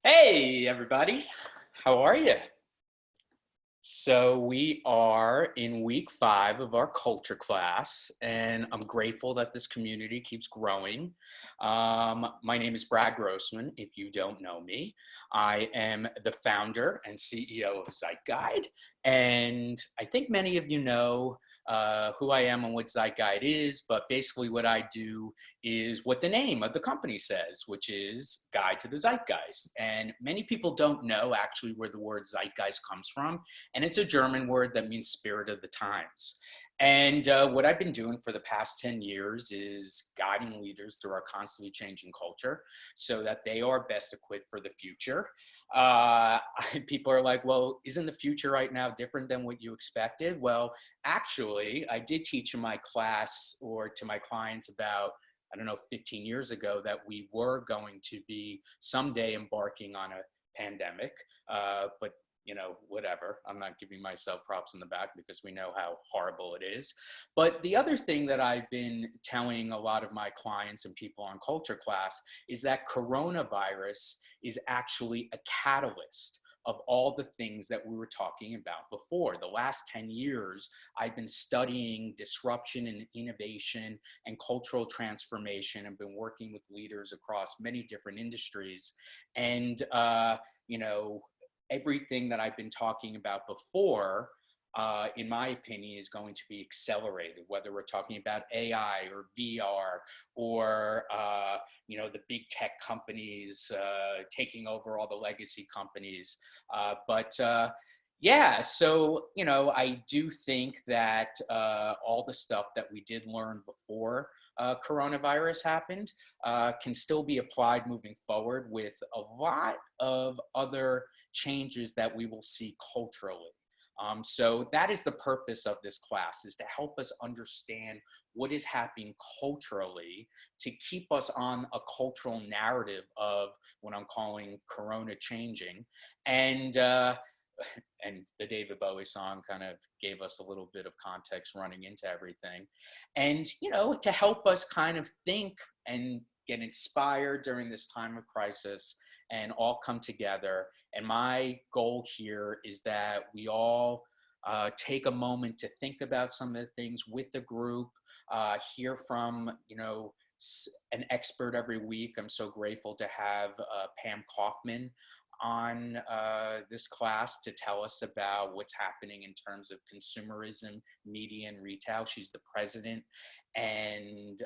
Hey, everybody. How are you? So we are in week 5 of our culture class, and I'm grateful that this community keeps growing. My name is Brad Grossman, if you don't know me. I am the founder and CEO of Zeitgeist, and I think many of you know who I am and what Zeitgeist is, but basically what I do is what the name of the company says, which is Guide to the Zeitgeist. And many people don't know actually where the word Zeitgeist comes from, and it's a German word that means spirit of the times. And what I've been doing for the past 10 years is guiding leaders through our constantly changing culture so that they are best equipped for the future. Uh, People are like, well, isn't the future right now different than what you expected? Well, actually, I did teach in my class or to my clients about, I don't know, 15 years ago that we were going to be someday embarking on a pandemic, but whatever. I'm not giving myself props in the back because we know how horrible it is. But the other thing that I've been telling a lot of my clients and people on culture class is that coronavirus is actually a catalyst of all the things that we were talking about before. The last 10 years, I've been studying disruption and innovation and cultural transformation and been working with leaders across many different industries. And, you know, everything that I've been talking about before, in my opinion, is going to be accelerated, whether we're talking about AI or VR or, the big tech companies taking over all the legacy companies. Yeah, so, I do think that all the stuff that we did learn before coronavirus happened can still be applied moving forward with a lot of other changes that we will see culturally. So that is the purpose of this class, is to help us understand what is happening culturally to keep us on a cultural narrative of what I'm calling Corona changing. And and the David Bowie song kind of gave us a little bit of context running into everything. And, to help us kind of think and get inspired during this time of crisis and all come together. And my goal here is that we all take a moment to think about some of the things with the group, hear from, an expert every week. I'm so grateful to have Pam Kaufman on this class to tell us about what's happening in terms of consumerism, media, and retail. She's the president and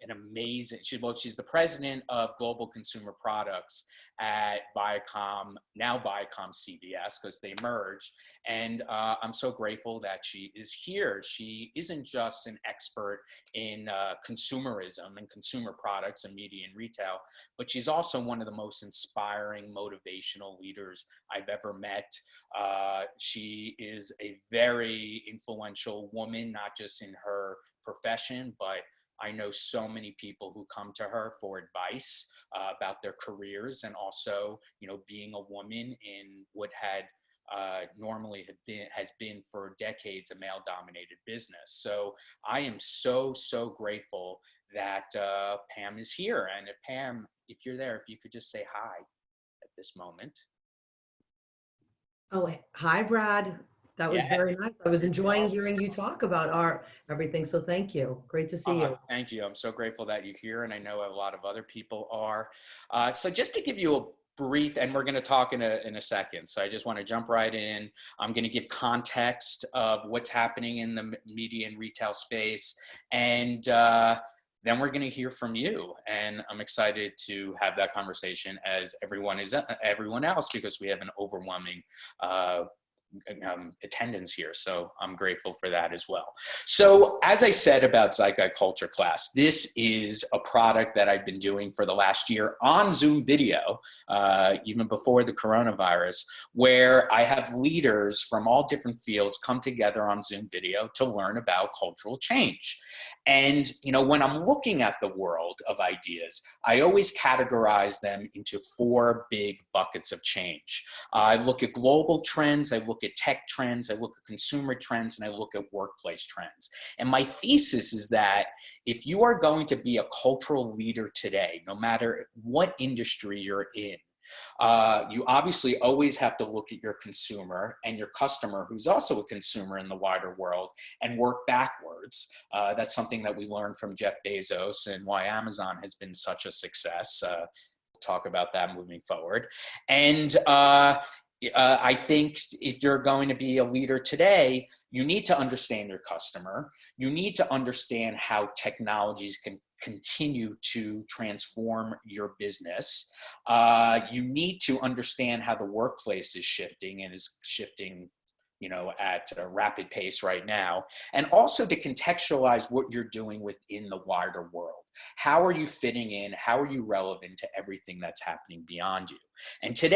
an amazing, she's the president of Global Consumer Products at Viacom, now Viacom CBS, because they merged. And I'm so grateful that she is here. She isn't just an expert in consumerism and consumer products and media and retail, but she's also one of the most inspiring, motivational leaders I've ever met. She is a very influential woman, not just in her profession, but I know so many people who come to her for advice about their careers, and also, being a woman in what had normally has been for decades a male-dominated business. So I am so grateful that Pam is here. And if Pam, if you're there, if you could just say hi at this moment. Oh, hi, Brad. That was Yeah. very nice. I was enjoying hearing you talk about our everything. So thank you. Great to see you. Thank you. I'm so grateful that you're here, and I know a lot of other people are. So just to give you a brief, and we're going to talk in a second. So I just want to jump right in. I'm going to give context of what's happening in the media and retail space, and then we're going to hear from you. And I'm excited to have that conversation as everyone else, because we have an overwhelming attendance here. So I'm grateful for that as well. So as I said about Zeitgeist Culture Class, this is a product that I've been doing for the last year on Zoom video, even before the coronavirus, where I have leaders from all different fields come together on Zoom video to learn about cultural change. And, when I'm looking at the world of ideas, I always categorize them into 4 big buckets of change. I look at global trends, I look at tech trends, I look at consumer trends, and I look at workplace trends. And my thesis is that if you are going to be a cultural leader today, no matter what industry you're in, You obviously always have to look at your consumer and your customer, who's also a consumer in the wider world, and work backwards. That's something that we learned from Jeff Bezos and why Amazon has been such a success. We'll talk about that moving forward. And I think if you're going to be a leader today, you need to understand your customer. You need to understand how technologies can continue to transform your business. You need to understand how the workplace is shifting and is shifting, at a rapid pace right now, and also to contextualize what you're doing within the wider world. How are you fitting in? How are you relevant to everything that's happening beyond you? And today,